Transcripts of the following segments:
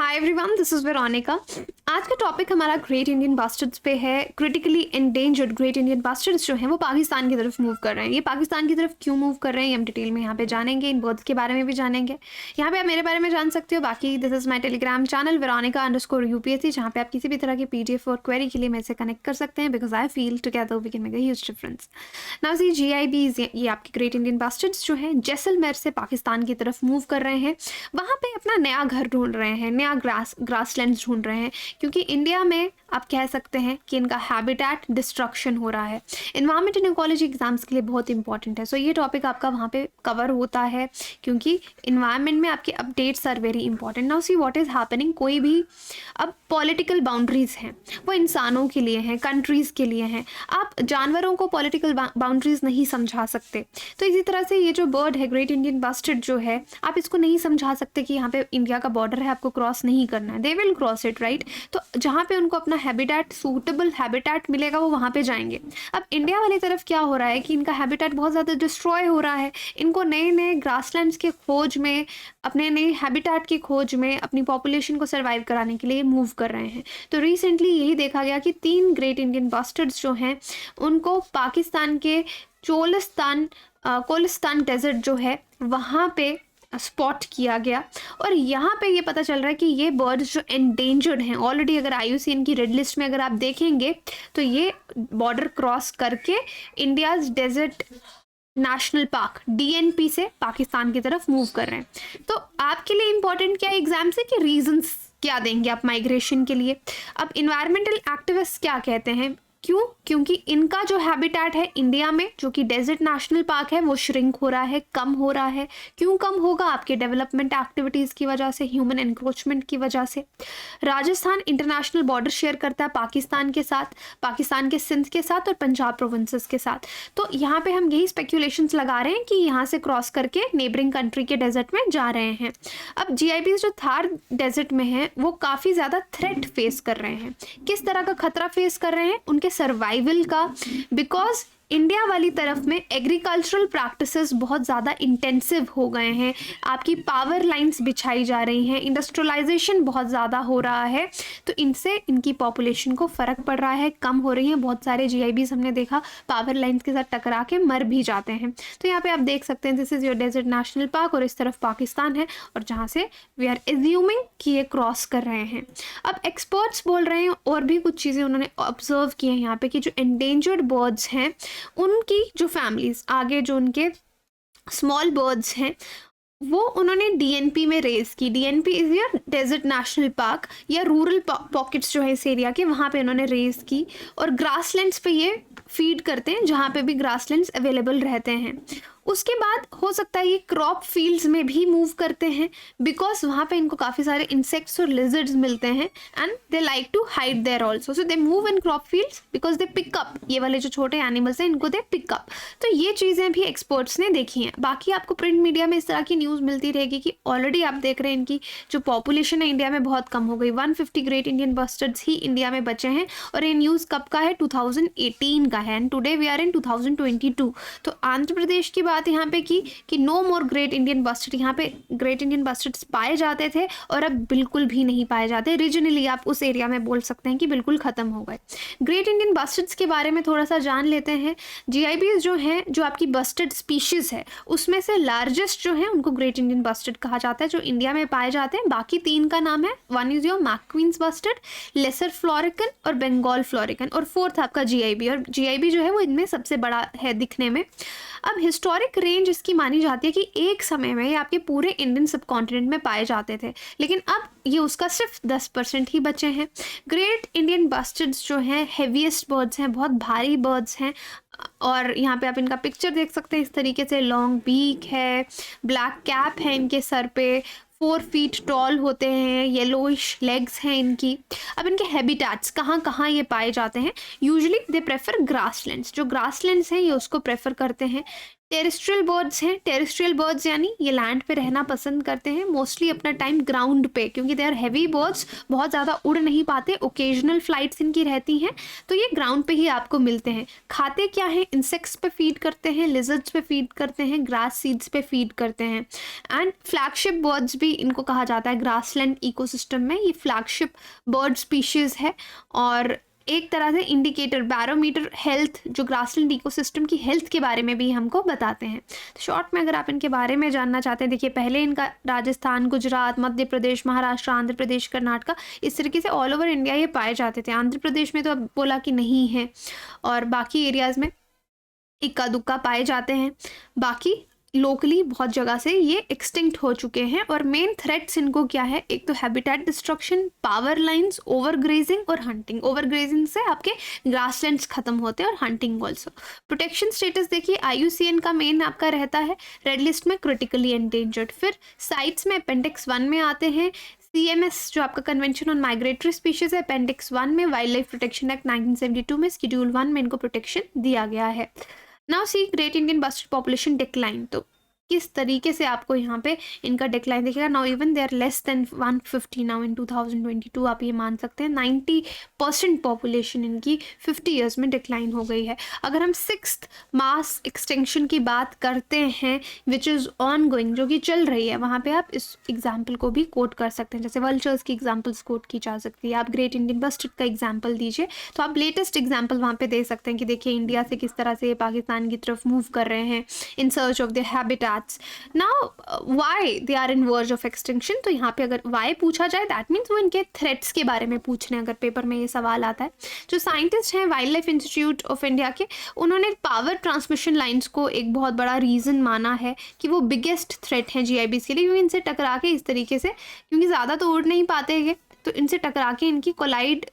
Hi everyone, this is Veronica. आज का topic हमारा ग्रेट इंडियन बास्टर्ड्स पे है। Critically endangered great Indian bustards जो हैं वो पाकिस्तान की तरफ मूव कर रहे हैं। ये पाकिस्तान की तरफ क्यों मूव कर रहे हैं ये हम डिटेल में यहाँ पे जानेंगे। इन बर्ड्स के बारे में भी जानेंगे। यहाँ पे आप मेरे बारे में जान सकते हो। बाकी this is my Telegram channel veronica_UPSC, जहाँ पे आप किसी भी तरह की PDF और क्वेरी के लिए मेरे से कनेक्ट कर सकते हैं, because I feel together we can make a huge difference. Now see GIBs, ये आपके ग्रेट इंडियन बास्टर्ड्स जो हैं जैसलमेर से पाकिस्तान की तरफ मूव कर रहे हैं। वहाँ पे अपना नया घर ढूंढ रहे हैं, नया ग्रासलैंड्स ढूंढ रहे हैं, क्योंकि इंडिया में आप कह सकते हैं कि इनका हैबिटेट डिस्ट्रक्शन हो रहा है। इन्वायरमेंट एंड इकोलॉजी एग्जाम्स के लिए बहुत इंपॉर्टेंट है। सो ये टॉपिक आपका वहाँ पे कवर होता है, क्योंकि इन्वायरमेंट में आपके updates are very important. Now see what is happening. कोई भी अब पॉलिटिकल बाउंड्रीज हैं वो इंसानों के लिए हैं, कंट्रीज़ के लिए हैं। आप जानवरों को पॉलिटिकल बाउंड्रीज नहीं समझा सकते। तो इसी तरह से ये जो बर्ड है ग्रेट इंडियन बास्टर्ड जो है, आप इसको नहीं समझा सकते कि यहाँ पे इंडिया का बॉर्डर है, आपको क्रॉस नहीं करना है। They will cross it, right. तो जहाँ पे उनको अपना हैबिटेट, सूटेबल हैबिटेट मिलेगा, वो वहाँ पे जाएंगे। अब इंडिया वाली तरफ क्या हो रहा है कि इनका हैबिटेट बहुत ज़्यादा डिस्ट्रॉय हो रहा है। इनको नए नए ग्रासलैंड्स के खोज में, अपने नए हैबिटेट की खोज में, अपनी पॉपुलेशन को सर्वाइव कराने के लिए मूव कर रहे हैं। तो रिसेंटली यही देखा गया कि 3 ग्रेट इंडियन बास्टर्ड्स जो हैं उनको पाकिस्तान के कोलिस्तान डेजर्ट जो है वहाँ पे स्पॉट किया गया। और यहाँ पे ये पता चल रहा है कि ये बर्ड्स जो एंडेंजर्ड हैं ऑलरेडी, अगर IUCN की रेड लिस्ट में अगर आप देखेंगे तो ये बॉर्डर क्रॉस करके India's desert national park DNP से पाकिस्तान की तरफ मूव कर रहे हैं। तो आपके लिए इंपॉर्टेंट क्या एग्जाम से कि रीजंस क्या देंगे आप माइग्रेशन के लिए। अब इन्वायरमेंटल एक्टिविस्ट क्या कहते हैं, क्यों? क्योंकि इनका जो हैबिटेट है इंडिया में, जो कि डेजर्ट नेशनल पार्क है, वो श्रिंक हो रहा है, कम हो रहा है। क्यों कम होगा? आपके डेवलपमेंट एक्टिविटीज़ की वजह से, ह्यूमन एनक्रोचमेंट की वजह से। राजस्थान इंटरनेशनल बॉर्डर शेयर करता है पाकिस्तान के साथ, पाकिस्तान के सिंध के साथ और पंजाब प्रोविंसेस के साथ। तो यहाँ पे हम यही स्पेक्यूलेशंस लगा रहे हैं कि यहाँ से क्रॉस करके नेबरिंग कंट्री के डेजर्ट में जा रहे हैं। अब GIBs जो थार डेजर्ट में है वो काफ़ी ज़्यादा थ्रेट फेस कर रहे हैं। किस तरह का खतरा फेस कर रहे हैं? उनके सर्वाइवल का, बिकॉज इंडिया वाली तरफ में एग्रीकल्चरल प्रैक्टिसेस बहुत ज़्यादा इंटेंसिव हो गए हैं। आपकी पावर लाइंस बिछाई जा रही हैं, इंडस्ट्रियलाइजेशन बहुत ज़्यादा हो रहा है। तो इनसे इनकी पॉपुलेशन को फ़र्क पड़ रहा है, कम हो रही है। बहुत सारे GIBs हमने देखा पावर लाइंस के साथ टकरा के मर भी जाते हैं। तो यहाँ पे आप देख सकते हैं this is your desert national park और इस तरफ पाकिस्तान है, और जहाँ से वी आर एज्यूमिंग कि ये क्रॉस कर रहे हैं। अब एक्सपर्ट्स बोल रहे हैं और भी कुछ चीज़ें उन्होंने ऑब्जर्व की हैं यहाँ पे, कि जो एंडेंजर्ड बर्ड्स हैं उनकी जो फैमिलीज, आगे जो उनके स्मॉल बर्ड्स हैं, वो उन्होंने DNP में रेज की। DNP इज या डेजर्ट नेशनल पार्क, या रूरल पॉकेट्स जो है इस एरिया के, वहाँ पे उन्होंने रेज की। और ग्रासलैंड्स पे ये फीड करते हैं, जहाँ पे भी ग्रासलैंड्स अवेलेबल रहते हैं। उसके बाद हो सकता है ये क्रॉप फील्ड्स में भी मूव करते हैं, बिकॉज वहाँ पे इनको काफ़ी सारे इंसेक्ट्स और लिजर्ड्स मिलते हैं, and they like to hide there also. So they move in crop fields because they pick up, ये वाले जो छोटे एनिमल्स हैं इनको दे पिकअप। तो ये चीज़ें भी एक्सपर्ट्स ने देखी हैं। बाकी आपको प्रिंट मीडिया में इस तरह की न्यूज़ मिलती रहेगी कि ऑलरेडी आप देख रहे हैं इनकी जो पॉपुलेशन है इंडिया में बहुत कम हो गई। 150 ग्रेट इंडियन बास्टर्ड्स ही इंडिया में बचे हैं, और ये न्यूज़ कब का है? 2018 का है, and today we are in 2022। तो आंध्र प्रदेश की बात यहाँ पे की कि no more great Indian bustard. यहाँ पे ग्रेट इंडियन बास्टर्ड्स पाए जाते थे और अब बिल्कुल भी नहीं पाए जाते। रीजनली आप उस एरिया में बोल सकते हैं कि बिल्कुल खत्म हो गए। ग्रेट इंडियन बास्टर्ड्स के बारे में थोड़ा सा जान लेते हैं। GIBs जो हैं, जो आपकी बस्टर्ड स्पीशीज है, उसमें से लार्जेस्ट जो है उनको ग्रेट इंडियन बास्टर्ड कहा जाता है, जो इंडिया में पाए जाते हैं। बाकी 3 का नाम है, 1 is your McQueen's bustard, lesser florican और बंगाल फ्लोरिकन, और 4th आपका GIB। और GIB जो है वो इनमें सबसे बड़ा है दिखने में। अब हिस्टोरिक रेंज इसकी मानी जाती है कि एक समय में ये आपके पूरे इंडियन सब कॉन्टिनेंट में पाए जाते थे, लेकिन अब ये उसका सिर्फ 10% ही बचे हैं। ग्रेट इंडियन बास्टर्ड्स जो हैं हेवीएस्ट बर्ड्स हैं, बहुत भारी बर्ड्स हैं। और यहाँ पे आप इनका पिक्चर देख सकते हैं इस तरीके से। लॉन्ग बीक है, ब्लैक कैप है इनके सर पे, 4 फीट टॉल होते हैं, येलोइश लेग्स हैं इनकी। अब इनके हैबिटेट्स कहाँ कहाँ ये पाए जाते हैं? Usually they prefer grasslands. जो ग्रासलैंड्स हैं ये उसको प्रेफर करते हैं। टेरेस्ट्रियल बर्ड्स हैं। टेरेस्ट्रियल बर्ड्स यानी ये लैंड पे रहना पसंद करते हैं, मोस्टली अपना टाइम ग्राउंड पे, क्योंकि दे आर हैवी बर्ड्स, बहुत ज़्यादा उड़ नहीं पाते, ओकेजनल फ्लाइट्स इनकी रहती हैं, तो ये ग्राउंड पे ही आपको मिलते हैं। खाते क्या है? इंसेक्ट्स पे फीड करते हैं, लिजर्ड्स पे फीड करते हैं, ग्रास सीड्स पे फीड करते हैं। एंड फ्लैगशिप बर्ड्स भी इनको कहा जाता है ग्रासलैंड इकोसिस्टम में, ये फ्लैगशिप बर्ड स्पीशीज़ है और एक तरह से इंडिकेटर, बैरोमीटर हेल्थ, जो ग्रासलैंड इकोसिस्टम की हेल्थ के बारे में भी हमको बताते हैं। तो शॉर्ट में अगर आप इनके बारे में जानना चाहते हैं, देखिए पहले इनका राजस्थान, गुजरात, मध्य प्रदेश, महाराष्ट्र, आंध्र प्रदेश, कर्नाटका, इस तरीके से ऑल ओवर इंडिया ये पाए जाते थे। आंध्र प्रदेश में तो अब बोला कि नहीं है, और बाकी एरियाज़ में इक्का दुक्का पाए जाते हैं। बाकी लोकली बहुत जगह से ये एक्सटिंक्ट हो चुके हैं। और मेन थ्रेट्स इनको क्या है? एक तो habitat destruction, power lines, overgrazing और हंटिंग। ओवरग्रेजिंग से आपके ग्रासलैंड्स खत्म होते हैं, और हंटिंग ऑल्सो। प्रोटेक्शन स्टेटस देखिए, IUCN का मेन आपका रहता है रेड लिस्ट में क्रिटिकली एंडेंजर्ड। फिर साइट्स में अपेंडिक्स 1 में आते हैं CMS, जो आपका कन्वेंशन ऑन माइग्रेटरी स्पीशीज है, अपेंडिक्स 1 में। वाइल्ड लाइफ प्रोटेक्शन एक्ट 1972 में शेड्यूल 1 में इनको प्रोटेक्शन दिया गया है। Now see great Indian bustard population decline, तो किस तरीके से आपको यहाँ पे इनका डिक्लाइन दिखेगा। Now even they are less than 150 now in 2022, आप ये मान सकते हैं 90% पॉपुलेशन इनकी 50 ईयर्स में डिक्लाइन हो गई है। अगर हम 6th मास एक्सटेंशन की बात करते हैं विच इज़ ऑन गोइंग, जो कि चल रही है, वहाँ पे आप इस एग्जाम्पल को भी कोट कर सकते हैं। जैसे वल्चर्स की एग्जाम्पल्स कोट की जा सकती है, आप ग्रेट इंडियन बस्टर्ड का एग्जाम्पल दीजिए, तो आप लेटेस्ट एग्जाम्पल वहाँ पे दे सकते हैं कि देखिए इंडिया से किस तरह से पाकिस्तान की तरफ मूव कर रहे हैं in search of the habitat. Now why they are in verge of extinction, तो यहाँ पे अगर वाई पूछा जाए दैट मीन्स वो इनके थ्रेट्स के बारे में पूछ रहे हैं, अगर पेपर में ये सवाल आता है। जो साइंटिस्ट हैं wild life institute of India के, उन्होंने पावर ट्रांसमिशन लाइन्स को एक बहुत बड़ा रीज़न माना है कि वो बिगेस्ट थ्रेट हैं GIBs के लिए, क्योंकि इनसे टकरा के इस तरीके से, क्योंकि ज़्यादा तो उड़ नहीं पाते हैं, तो इनसे टकरा के इनकी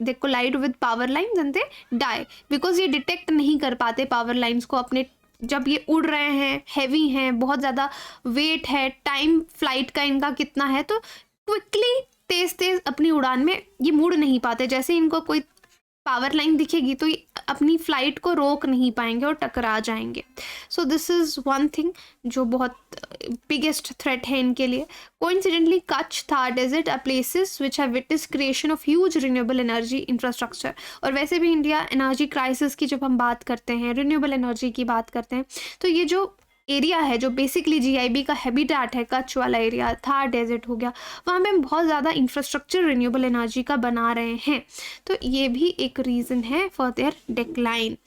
they collide with power lines and they die, because ये डिटेक्ट नहीं कर पाते पावर लाइन्स को अपने, जब ये उड़ रहे हैं, हैवी हैं, बहुत ज़्यादा वेट है, टाइम फ्लाइट का इनका कितना है, तो क्विकली तेज़ अपनी उड़ान में ये मुड़ नहीं पाते। जैसे इनको कोई पावर लाइन दिखेगी तो ये अपनी फ्लाइट को रोक नहीं पाएंगे और टकरा जाएंगे। So this is one thing जो बहुत बिगेस्ट थ्रेट है इनके लिए। Coincidentally Kutch, Thar desert are places which have witness creation of huge renewable energy infrastructure. और वैसे भी इंडिया एनर्जी क्राइसिस की जब हम बात करते हैं, रिन्यूएबल एनर्जी की बात करते हैं, तो ये जो एरिया है जो बेसिकली GIB का हैबिटेट है, कच्छ वाला एरिया, थार डेजर्ट हो गया, वहाँ पे हम बहुत ज़्यादा इंफ्रास्ट्रक्चर रिन्यूएबल एनर्जी का बना रहे हैं, तो ये भी एक रीज़न है फॉर देयर डिक्लाइन।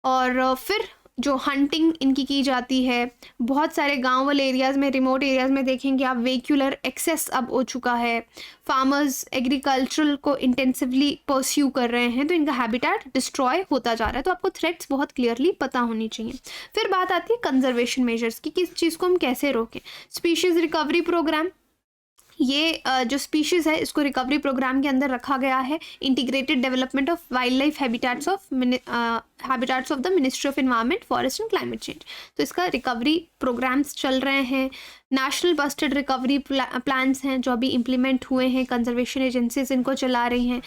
और फिर जो हंटिंग इनकी की जाती है, बहुत सारे गांव वाले एरियाज़ में, रिमोट एरियाज़ में देखेंगे आप वेहिकुलर एक्सेस अब हो चुका है, फार्मर्स एग्रीकल्चरल को इंटेंसिवली परस्यू कर रहे हैं, तो इनका हैबिटेट डिस्ट्रॉय होता जा रहा है। तो आपको थ्रेट्स बहुत क्लियरली पता होनी चाहिए। फिर बात आती है कंजर्वेशन मेजर्स की, किस चीज़ को हम कैसे रोकें। स्पीशीज़ रिकवरी प्रोग्राम, ये जो स्पीशीज़ है इसको रिकवरी प्रोग्राम के अंदर रखा गया है। Integrated development of wild life habitats of the ministry of environment, forest and climate change, तो इसका रिकवरी प्रोग्राम्स चल रहे हैं। नेशनल बस्टर्ड रिकवरी प्लान्स हैं जो अभी इम्प्लीमेंट हुए हैं, कंजर्वेशन एजेंसीज इनको चला रही हैं।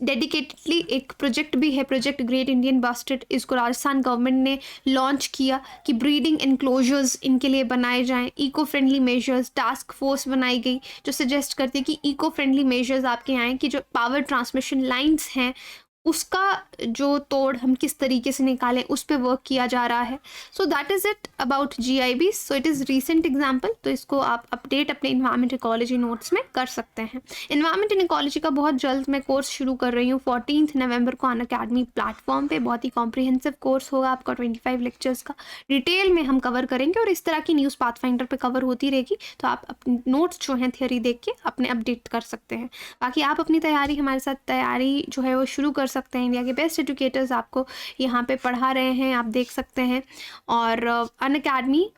डेडिकेटेडली एक प्रोजेक्ट भी है, प्रोजेक्ट ग्रेट इंडियन बस्टर्ड, इसको राजस्थान गवर्नमेंट ने लॉन्च किया कि ब्रीडिंग एनक्लोजर्स इनके लिए बनाए जाएं। Eco friendly measures, task force बनाई गई जो सजेस्ट करती है कि इको फ्रेंडली मेजर्स आपके आएँ, कि जो पावर ट्रांसमिशन लाइंस हैं उसका जो तोड़ हम किस तरीके से निकालें, उस पर वर्क किया जा रहा है। So that is it about GIB। So it is recent example, तो इसको आप अपडेट अपने इन्वायरमेंट इकोलॉजी नोट्स में कर सकते हैं। इन्वायरमेंट एंड इकोलॉजी का बहुत जल्द मैं कोर्स शुरू कर रही हूँ 14 नवंबर को अनअकैडमी प्लेटफॉर्म पे। बहुत ही कॉम्प्रिहेंसिव कोर्स होगा आपका, 25 लेक्चर्स का डिटेल में हम कवर करेंगे, और इस तरह की न्यूज़ पाथफाइंडर पे कवर होती रहेगी, तो आप अपने नोट्स जो हैं थियोरी देख के अपने अपडेट कर सकते हैं। बाकी आप अपनी तैयारी हमारे साथ तैयारी जो है वो शुरू कर सकते हैं। इंडिया के बेस्ट एजुकेटर्स आपको यहाँ पे पढ़ा रहे हैं, आप देख सकते हैं। और अनअकैडमी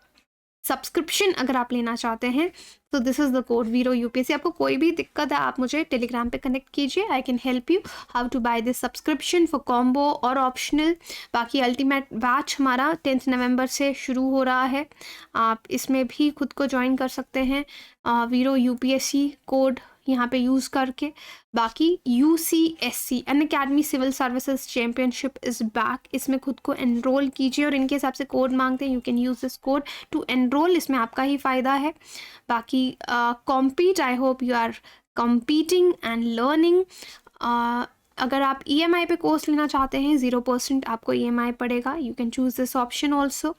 सब्सक्रिप्शन अगर आप लेना चाहते हैं तो दिस इज़ द कोड वीरो UPSC। आपको कोई भी दिक्कत है आप मुझे टेलीग्राम पे कनेक्ट कीजिए, I can help you how to buy this subscription for combo और ऑप्शनल। बाकी अल्टीमेट बैच हमारा 10 नवंबर से शुरू हो रहा है, आप इसमें भी खुद को ज्वाइन कर सकते हैं। वीरो UPSC कोड यहाँ पे यूज़ करके। बाकी UCSC Unacademy civil services championship is back, इसमें खुद को एनरोल कीजिए और इनके हिसाब से कोड मांगते हैं, you can use this code to enrol, इसमें आपका ही फ़ायदा है। बाकी compete, I hope you are competing and learning. अगर आप EMI पे कोर्स लेना चाहते हैं 0% आपको EMI पड़ेगा, you can choose this option also.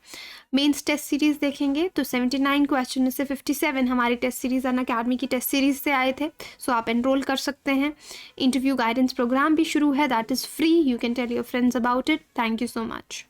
Mains test series देखेंगे तो 79 क्वेश्चन में से 57 हमारी टेस्ट सीरीज़ अनअकैडमी की टेस्ट सीरीज़ से आए थे, सो आप एनरोल कर सकते हैं। इंटरव्यू गाइडेंस प्रोग्राम भी शुरू है, that is free, you can tell your friends about it. Thank you so much.